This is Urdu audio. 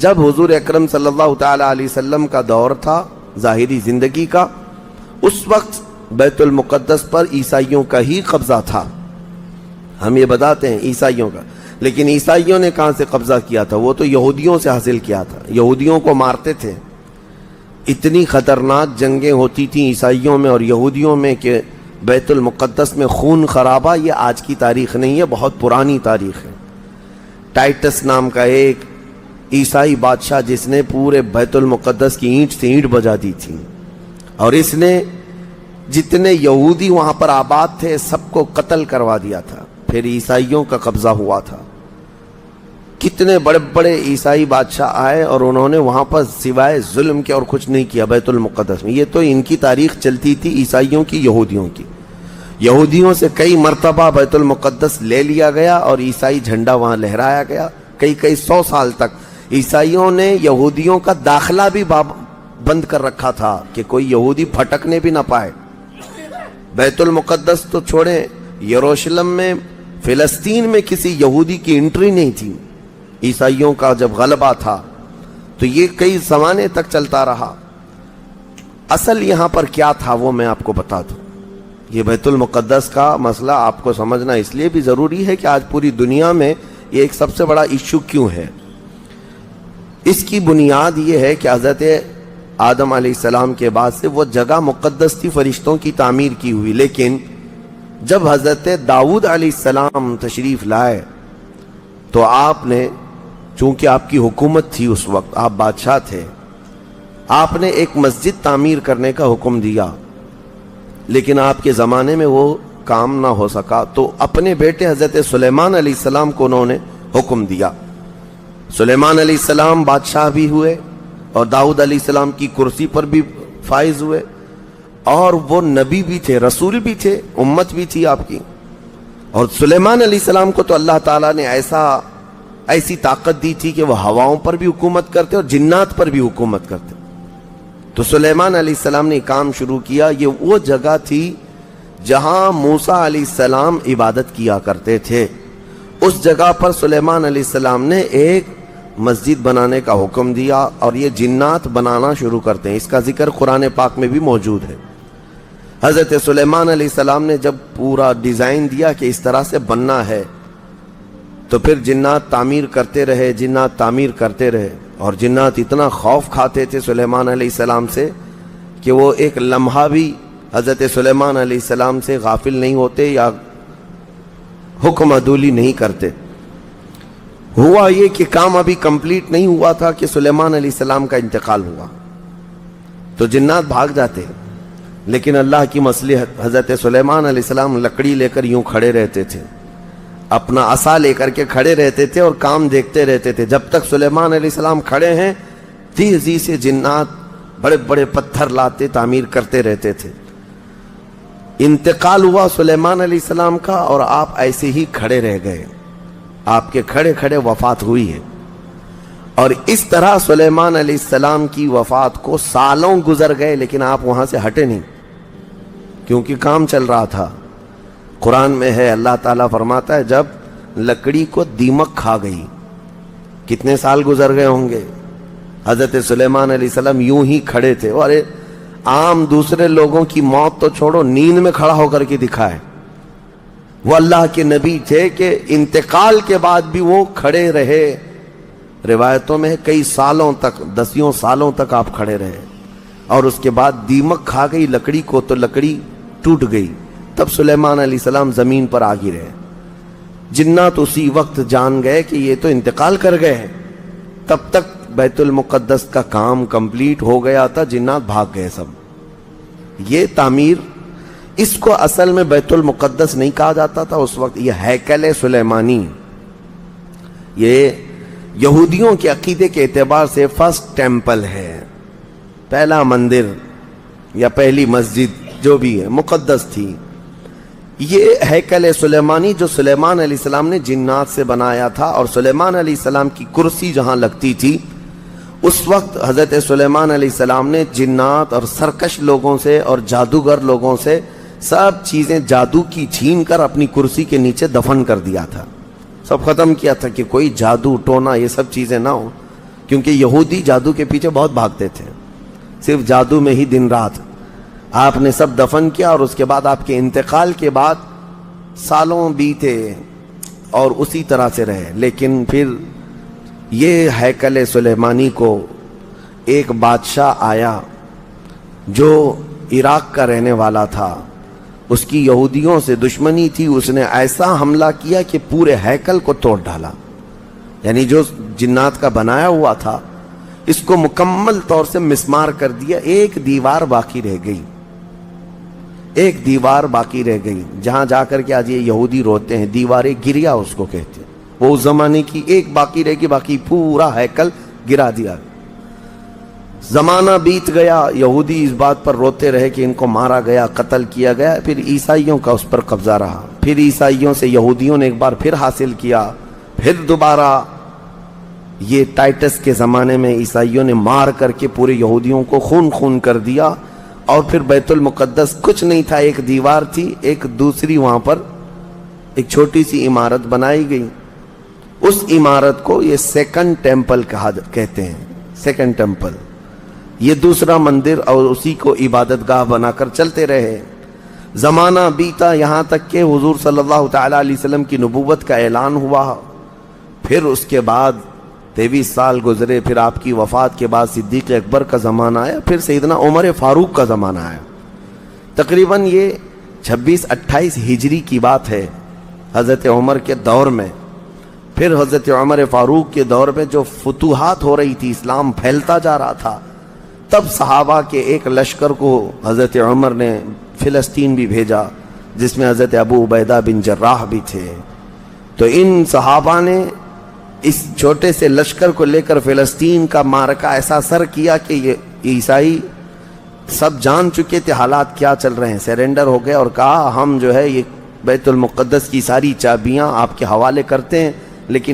جب حضور اکرم صلی اللہ تعالی علیہ وسلم کا دور تھا ظاہری زندگی کا، اس وقت بیت المقدس پر عیسائیوں کا ہی قبضہ تھا. ہم یہ بتاتے ہیں عیسائیوں کا، لیکن عیسائیوں نے کہاں سے قبضہ کیا تھا؟ وہ تو یہودیوں سے حاصل کیا تھا. یہودیوں کو مارتے تھے. اتنی خطرناک جنگیں ہوتی تھیں عیسائیوں میں اور یہودیوں میں کہ بیت المقدس میں خون خرابہ یہ آج کی تاریخ نہیں ہے، بہت پرانی تاریخ ہے. ٹائٹس نام کا ایک عیسائی بادشاہ جس نے پورے بیت المقدس کی اینٹ سے اینٹ بجا دی تھی، اور اس نے جتنے یہودی وہاں پر آباد تھے سب کو قتل کروا دیا تھا. پھر عیسائیوں کا قبضہ ہوا تھا. کتنے بڑے بڑے عیسائی بادشاہ آئے اور انہوں نے وہاں پر سوائے ظلم کے اور کچھ نہیں کیا بیت المقدس میں. یہ تو ان کی تاریخ چلتی تھی عیسائیوں کی، یہودیوں کی. یہودیوں سے کئی مرتبہ بیت المقدس لے لیا گیا اور عیسائی جھنڈا وہاں لہرایا گیا. کئی 100 سال تک عیسائیوں نے یہودیوں کا داخلہ بھی بند کر رکھا تھا کہ کوئی یہودی پھٹکنے بھی نہ پائے. بیت المقدس تو چھوڑیں، یروشلم میں فلسطین میں کسی یہودی کی انٹری نہیں تھی. عیسائیوں کا جب غلبہ تھا تو یہ کئی زمانے تک چلتا رہا. اصل یہاں پر کیا تھا وہ میں آپ کو بتا دوں. یہ بیت المقدس کا مسئلہ آپ کو سمجھنا اس لیے بھی ضروری ہے کہ آج پوری دنیا میں یہ ایک سب سے بڑا ایشو کیوں ہے. اس کی بنیاد یہ ہے کہ حضرت آدم علیہ السلام کے بعد سے وہ جگہ مقدس تھی، فرشتوں کی تعمیر کی ہوئی. لیکن جب حضرت داؤد علیہ السلام تشریف لائے تو آپ نے، چونکہ آپ کی حکومت تھی اس وقت، آپ بادشاہ تھے، آپ نے ایک مسجد تعمیر کرنے کا حکم دیا. لیکن آپ کے زمانے میں وہ کام نہ ہو سکا تو اپنے بیٹے حضرت سلیمان علیہ السلام کو انہوں نے حکم دیا. سلیمان علیہ السلام بادشاہ بھی ہوئے اور داؤد علیہ السلام کی کرسی پر بھی فائز ہوئے، اور وہ نبی بھی تھے، رسول بھی تھے، امت بھی تھی آپ کی. اور سلیمان علیہ السلام کو تو اللہ تعالیٰ نے ایسی طاقت دی تھی کہ وہ ہواؤں پر بھی حکومت کرتے اور جنات پر بھی حکومت کرتے. تو سلیمان علیہ السلام نے کام شروع کیا. یہ وہ جگہ تھی جہاں موسیٰ علیہ السلام عبادت کیا کرتے تھے. اس جگہ پر سلیمان علیہ السلام نے ایک مسجد بنانے کا حکم دیا اور یہ جنات بنانا شروع کرتے ہیں. اس کا ذکر قرآن پاک میں بھی موجود ہے. حضرت سلیمان علیہ السلام نے جب پورا ڈیزائن دیا کہ اس طرح سے بننا ہے تو پھر جنات تعمیر کرتے رہے اور جنات اتنا خوف کھاتے تھے سلیمان علیہ السلام سے کہ وہ ایک لمحہ بھی حضرت سلیمان علیہ السلام سے غافل نہیں ہوتے یا حکم عدولی نہیں کرتے. ہوا یہ کہ کام ابھی کمپلیٹ نہیں ہوا تھا کہ سلیمان علیہ السلام کا انتقال ہوا تو جنات بھاگ جاتے. لیکن اللہ کی مصلحت، حضرت سلیمان علیہ السلام لکڑی لے کر یوں کھڑے رہتے تھے، اپنا عصا لے کر کے کھڑے رہتے تھے اور کام دیکھتے رہتے تھے. جب تک سلیمان علیہ السلام کھڑے ہیں تیزی سے جنات بڑے بڑے پتھر لاتے تعمیر کرتے رہتے تھے. انتقال ہوا سلیمان علیہ السلام کا اور آپ ایسے ہی کھڑے رہ گئے. آپ کے کھڑے کھڑے وفات ہوئی ہے. اور اس طرح سلیمان علیہ السلام کی وفات کو سالوں گزر گئے لیکن آپ وہاں سے ہٹے نہیں کیونکہ کام چل رہا تھا. قرآن میں ہے، اللہ تعالیٰ فرماتا ہے جب لکڑی کو دیمک کھا گئی، کتنے سال گزر گئے ہوں گے. حضرت سلیمان علیہ السلام یوں ہی کھڑے تھے. اور عام دوسرے لوگوں کی موت تو چھوڑو، نیند میں کھڑا ہو کر کے دکھائے. وہ اللہ کے نبی تھے کہ انتقال کے بعد بھی وہ کھڑے رہے. روایتوں میں کئی سالوں تک، 10 سالوں تک آپ کھڑے رہے. اور اس کے بعد دیمک کھا گئی لکڑی کو تو لکڑی ٹوٹ گئی. تب سلیمان علیہ السلام زمین پر آ گرے. جنات اسی وقت جان گئے کہ یہ تو انتقال کر گئے ہیں. تب تک بیت المقدس کا کام کمپلیٹ ہو گیا تھا، جنات بھاگ گئے سب. یہ تعمیر، اس کو اصل میں بیت المقدس نہیں کہا جاتا تھا اس وقت، یہ ہیکل سلیمانی. یہ یہودیوں کے عقیدے کے اعتبار سے فرسٹ ٹیمپل ہے، پہلا مندر یا پہلی مسجد جو بھی ہے مقدس تھی. یہ ہیکل سلیمانی جو سلیمان علیہ السلام نے جنات سے بنایا تھا. اور سلیمان علیہ السلام کی کرسی جہاں لگتی تھی اس وقت حضرت سلیمان علیہ السلام نے جنات اور سرکش لوگوں سے اور جادوگر لوگوں سے سب چیزیں جادو کی چھین کر اپنی کرسی کے نیچے دفن کر دیا تھا. سب ختم کیا تھا کہ کوئی جادو ٹونا یہ سب چیزیں نہ ہو، کیونکہ یہودی جادو کے پیچھے بہت بھاگتے تھے، صرف جادو میں ہی دن رات۔ آپ نے سب دفن کیا اور اس کے بعد آپ کے انتقال کے بعد سالوں بیتے اور اسی طرح سے رہے۔ لیکن پھر یہ ہیکل سلیمانی کو ایک بادشاہ آیا جو عراق کا رہنے والا تھا، اس کی یہودیوں سے دشمنی تھی، اس نے ایسا حملہ کیا کہ پورے ہیکل کو توڑ ڈالا، یعنی جو جنات کا بنایا ہوا تھا اس کو مکمل طور سے مسمار کر دیا۔ ایک دیوار باقی رہ گئی، ایک دیوار باقی رہ گئی، جہاں جا کر کے آج یہ یہودی روتے ہیں، دیوار گریا اس کو کہتے ہیں۔ وہ اس زمانے کی ایک باقی رہ گئی، باقی پورا ہیکل گرا دیا۔ زمانہ بیت گیا، یہودی اس بات پر روتے رہے کہ ان کو مارا گیا، قتل کیا گیا۔ پھر عیسائیوں کا اس پر قبضہ رہا، پھر عیسائیوں سے یہودیوں نے ایک بار پھر حاصل کیا، پھر دوبارہ یہ ٹائٹس کے زمانے میں عیسائیوں نے مار کر کے پورے یہودیوں کو خون خون کر دیا، اور پھر بیت المقدس کچھ نہیں تھا، ایک دیوار تھی، ایک دوسری وہاں پر ایک چھوٹی سی عمارت بنائی گئی۔ اس عمارت کو یہ سیکنڈ ٹیمپل کہتے ہیں، سیکنڈ ٹیمپل، یہ دوسرا مندر، اور اسی کو عبادت گاہ بنا کر چلتے رہے۔ زمانہ بیتا، یہاں تک کہ حضور صلی اللہ تعالی علیہ وسلم کی نبوت کا اعلان ہوا۔ پھر اس کے بعد 23 سال گزرے، پھر آپ کی وفات کے بعد صدیق اکبر کا زمانہ آیا، پھر سیدنا عمر فاروق کا زمانہ آیا۔ تقریباً یہ 26-28 ہجری کی بات ہے، حضرت عمر کے دور میں۔ پھر حضرت عمر فاروق کے دور میں جو فتوحات ہو رہی تھی، اسلام پھیلتا جا رہا تھا، تب صحابہ کے ایک لشکر کو حضرت عمر نے فلسطین بھی بھیجا، جس میں حضرت ابو عبیدہ بن جراح بھی تھے۔ تو ان صحابہ نے اس چھوٹے سے لشکر کو لے کر فلسطین کا معرکہ ایسا سر کیا کہ یہ عیسائی سب جان چکے تھے حالات کیا چل رہے ہیں، سیرنڈر ہو گئے اور کہا ہم جو ہے یہ بیت المقدس کی ساری چابیاں آپ کے حوالے کرتے ہیں، لیکن